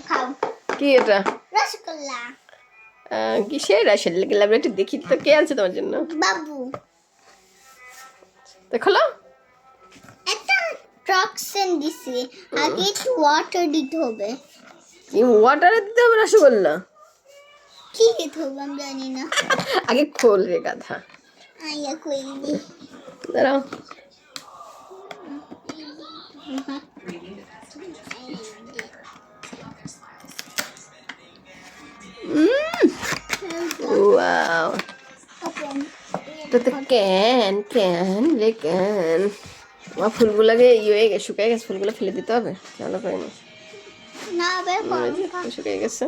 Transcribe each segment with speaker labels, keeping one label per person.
Speaker 1: খাও
Speaker 2: কি এটা
Speaker 1: রসগোল্লা
Speaker 2: কিসের রসগোল্লা একটু দেখি তো কে আনছে তোমার জন্য
Speaker 1: বাবু
Speaker 2: দেখলো
Speaker 1: একটা ট্রাকসেন দিছি আগে একটু ওয়াটার দিতে হবে
Speaker 2: ওয়াটারে দিতে হবে রসগোল্লা
Speaker 1: কি দিতে হবে আমি জানি না
Speaker 2: আগে খোল রে গাধা
Speaker 1: আইয়া কই দি
Speaker 2: দাঁড়াও ওয়াও
Speaker 1: ওপেন
Speaker 2: এটা তো ক্যান রে ক্যান আমার ফুলগুলোকে হয়ে গেছে শুকিয়ে গেছে ফুলগুলো ফেলে দিতে হবে ভালো করে নি
Speaker 1: না বের করো
Speaker 2: শুকিয়ে গেছে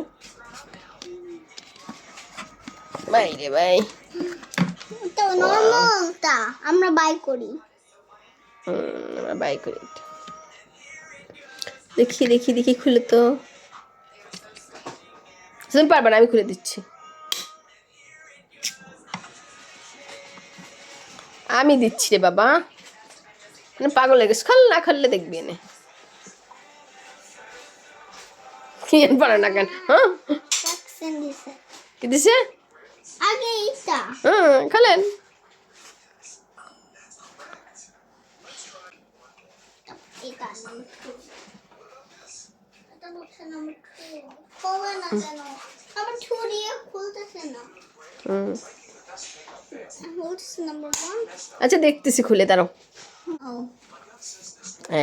Speaker 2: বাই রে বাই
Speaker 1: তো নরমালটা আমরা বাই করি
Speaker 2: আমরা বাই করি দেখি দেখি দেখি খুলে তো তুমি পারবে না আমি খুলে দিচ্ছি আমি দিচ্ছি রে বাবা পাগল হয়ে গেছে খল না খুললে দেখবি এনে কি পারে না কেন হ্যাঁ
Speaker 1: ট্রাকসেন দিছে
Speaker 2: কি দিছে
Speaker 1: আগে এটা
Speaker 2: হ্যাঁ খেলেন
Speaker 1: এটা এটা হচ্ছে নাম্বার 2 হবে না কেন নাম্বার 2 দিয়ে খুলতেছে না হোলস নাম্বার 1
Speaker 2: আচ্ছা দেখতেছি খুলে দাঁড়াও
Speaker 1: ও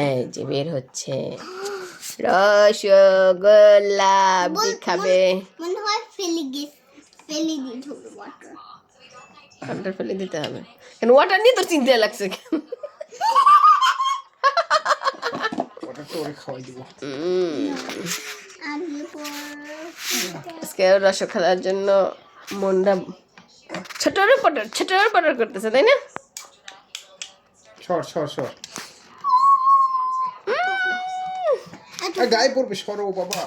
Speaker 2: এই যে বের হচ্ছে রসগোল্লা খাবে
Speaker 1: মনে হয় ফেলে দিতে হবে
Speaker 2: ওয়াটার ফেলে দিতে হবে কেন ওয়াটার নিয়ে তো চিন্তা লাগছে কেন আজকে রস খেলার জন্য মনটা ছোটর পটর করতেছে তাই না
Speaker 3: সর গায়ে পড়বে সরো বাবা